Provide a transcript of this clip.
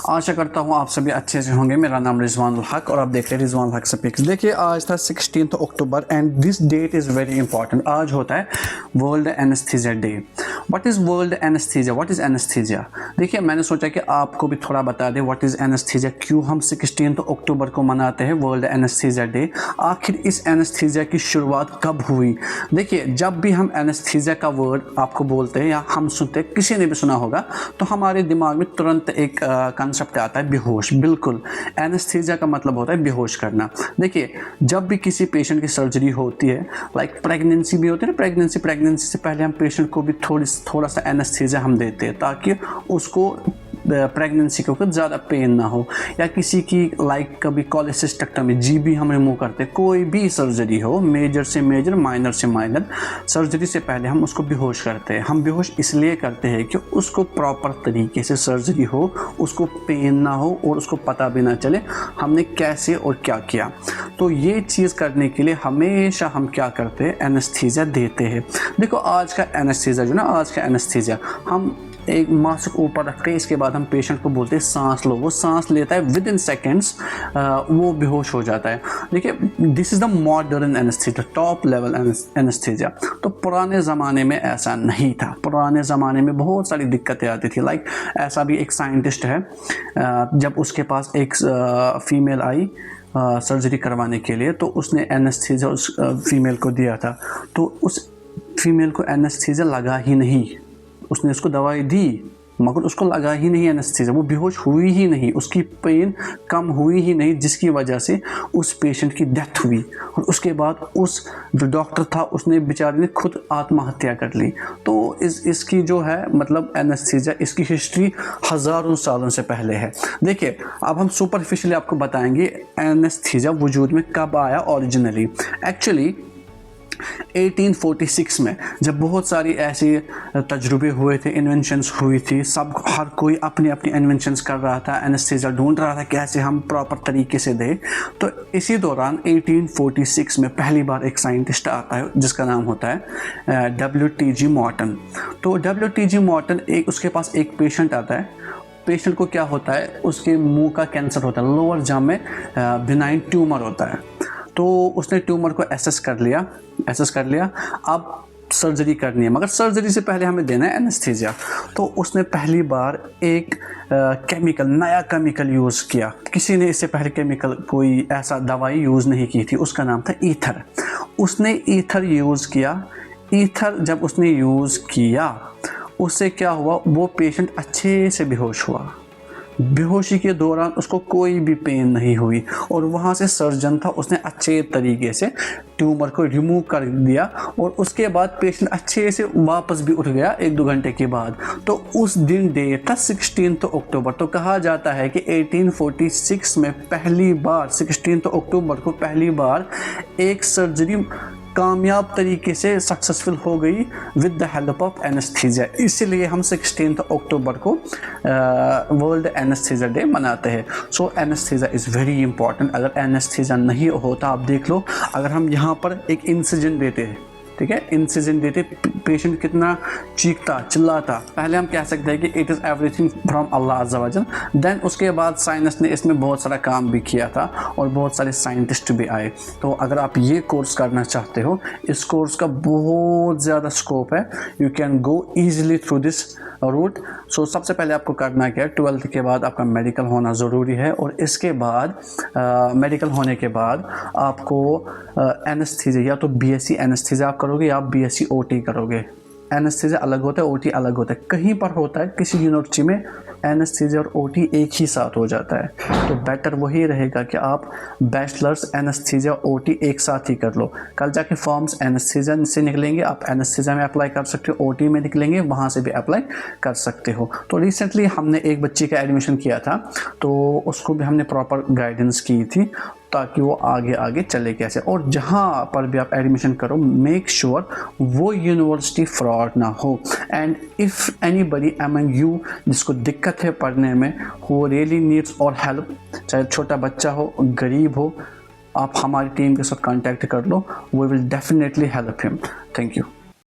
आशा करता हूँ आप सभी अच्छे से होंगे। मेरा नाम रिजवानुल हक और आप देख रहे हैं रिजवानुल हक स्पीक्स। देखिए आज था 16 October and this that is very important. आज होता है world anaesthesia day. What is world anaesthesia, what is anaesthesia? देखिए मैंने सोचा कि आपको भी थोड़ा बता दें व्हाट इज़ एनेस्थीसिया, क्यों हम 16 अक्टूबर को मनाते हैं वर्ल्ड एनेस्थीसिया डे। आखिर इस एनेस्थीसिया की शुरुआत कब हुई? देखिए जब भी हम एनेस्थीसिया का वर्ड आपको बोलते हैं या हम सुनते हैं, किसी ने भी सुना होगा, तो हमारे दिमाग में तुरंत एक कंसेप्ट आता है बेहोश। बिल्कुल, एनेस्थीसिया का मतलब होता है बेहोश करना। देखिए जब भी किसी पेशेंट की सर्जरी होती है, लाइक प्रेगनेंसी भी होती है ना, प्रेगनेंसी से पहले हम पेशेंट को भी थोड़ा सा एनेस्थीसिया हम देते हैं ताकि उसको प्रेगनेंसी के वक्त ज़्यादा पेन ना हो। या किसी की लाइक कभी कोलेसिस्टेक्टमी, जीबी हम रिमूव करते, कोई भी सर्जरी हो, मेजर से मेजर, माइनर से माइनर, सर्जरी से पहले हम उसको बेहोश करते हैं। हम बेहोश इसलिए करते हैं कि उसको प्रॉपर तरीके से सर्जरी हो, उसको पेन ना हो और उसको पता भी ना चले हमने कैसे और क्या किया। तो ये चीज़ करने के लिए हमेशा हम क्या करते हैं, एनेस्थीसिया देते हैं। देखो आज का एनेस्थीसिया जो ना, आज का एनेस्थीसिया हम एक मास्क ऊपर रखते हैं, इसके बाद हम पेशेंट को बोलते हैं सांस लो। वो सांस लेता है, विद इन सेकेंड्स वो बेहोश हो जाता है। देखिए this is the modern anaesthesia, top level anaesthesia. तो पुराने ज़माने में ऐसा नहीं था। पुराने ज़माने में बहुत सारी दिक्कतें आती थी। लाइक ऐसा भी एक साइंटिस्ट है, जब उसके पास एक फीमेल आई सर्जरी करवाने के लिए, तो उसने एनेस्थीसिया उस फीमेल को दिया था, तो उस फीमेल को एनेस्थीसिया लगा ही नहीं। उसने उसको दवाई दी मगर उसको लगा ही नहीं एनेस्थीसिया, वो बेहोश हुई ही नहीं, उसकी पेन कम हुई ही नहीं, जिसकी वजह से उस पेशेंट की डेथ हुई। और उसके बाद उस जो डॉक्टर था उसने बेचारे ने खुद आत्महत्या कर ली। तो इसकी जो है मतलब एनेस्थीसिया, इसकी हिस्ट्री हज़ारों सालों से पहले है। देखिए अब हम सुपरफिशियली आपको बताएंगे एनेस्थीसिया वजूद में कब आया ओरिजिनली। एक्चुअली 1846 में जब बहुत सारी ऐसी तजुर्बे हुए थे, इन्वेंशंस हुई थी, हर कोई अपनी अपनी इन्वेंशंस कर रहा था, एनेस्थीसिया ढूंढ रहा था कैसे हम प्रॉपर तरीके से दें। तो इसी दौरान 1846 में पहली बार एक साइंटिस्ट आता है जिसका नाम होता है WTG मॉर्टन। तो WTG मॉर्टन उसके पास एक पेशेंट आता है। पेशेंट को क्या होता है, उसके मुंह का कैंसर होता है, लोअर जॉ में बिनाइन ट्यूमर होता है। तो उसने ट्यूमर को एसेस कर लिया। अब सर्जरी करनी है, मगर सर्जरी से पहले हमें देना है एनेस्थीसिया। तो उसने पहली बार एक नया केमिकल यूज़ किया। किसी ने इससे पहले कोई ऐसा दवाई यूज़ नहीं की थी। उसका नाम था ईथर। उसने ईथर यूज़ किया। ईथर जब उसने यूज़ किया, उससे क्या हुआ, वो पेशेंट अच्छे से बेहोश हुआ। बेहोशी के दौरान उसको कोई भी पेन नहीं हुई और वहाँ से सर्जन था, उसने अच्छे तरीके से ट्यूमर को रिमूव कर दिया और उसके बाद पेशेंट अच्छे से वापस भी उठ गया 1-2 घंटे के बाद। तो उस दिन डेट था 16 अक्टूबर। तो कहा जाता है कि 1846 में पहली बार 16 अक्टूबर को पहली बार एक सर्जरी कामयाब तरीके से सक्सेसफुल हो गई with the help of anaesthesia. इसीलिए हम 16 अक्टूबर को वर्ल्ड एनेस्थीसिया डे मनाते हैं। सो एनेस्थीसिया इज़ वेरी इंपॉर्टेंट। अगर एनेस्थीसिया नहीं होता, आप देख लो, अगर हम यहाँ पर एक इंसिजन देते हैं, ठीक है, इंसिजन देते, पेशेंट कितना चीखता चिल्लाता। पहले हम कह सकते हैं कि it is everything from Allah अज़्ज़ा वजल। देन उसके बाद साइंस ने इसमें बहुत सारा काम भी किया था और बहुत सारे साइंटिस्ट भी आए। तो अगर आप ये कोर्स करना चाहते हो, इस कोर्स का बहुत ज़्यादा स्कोप है। You can go easily through this route. So सबसे पहले आपको करना क्या है, 12th के बाद आपका मेडिकल होना ज़रूरी है और इसके बाद मेडिकल होने के बाद आपको एनेस्थीसिया या तो BSc एनेस्थीसिया आप करोगे या आप BSc OT करोगे। एनेस्थीसिया अलग होता है, OT अलग होता है। कहीं पर होता है, किसी यूनिवर्सिटी में एनेस्थीसिया और OT एक ही साथ हो जाता है। तो बेटर वही रहेगा कि आप बैचलर्स एनेस्थीसिया OT एक साथ ही कर लो। कल जाके फॉर्म्स एनेस्थीसिया से निकलेंगे, आप एनेस्थीसिया में अप्लाई कर सकते हो, OT में निकलेंगे, वहाँ से भी अप्लाई कर सकते हो। तो रिसेंटली हमने एक बच्ची का एडमिशन किया था, तो उसको भी हमने प्रॉपर गाइडेंस की थी ताकि वो आगे चले कैसे। और जहाँ पर भी आप एडमिशन करो, मेक श्योर वो यूनिवर्सिटी फ्रॉड ना हो। And if anybody among you जिसको दिक्कत है पढ़ने में, हु रियली नीड्स और हेल्प, चाहे छोटा बच्चा हो, गरीब हो, आप हमारी टीम के साथ कांटेक्ट कर लो। We will definitely help him. Thank you.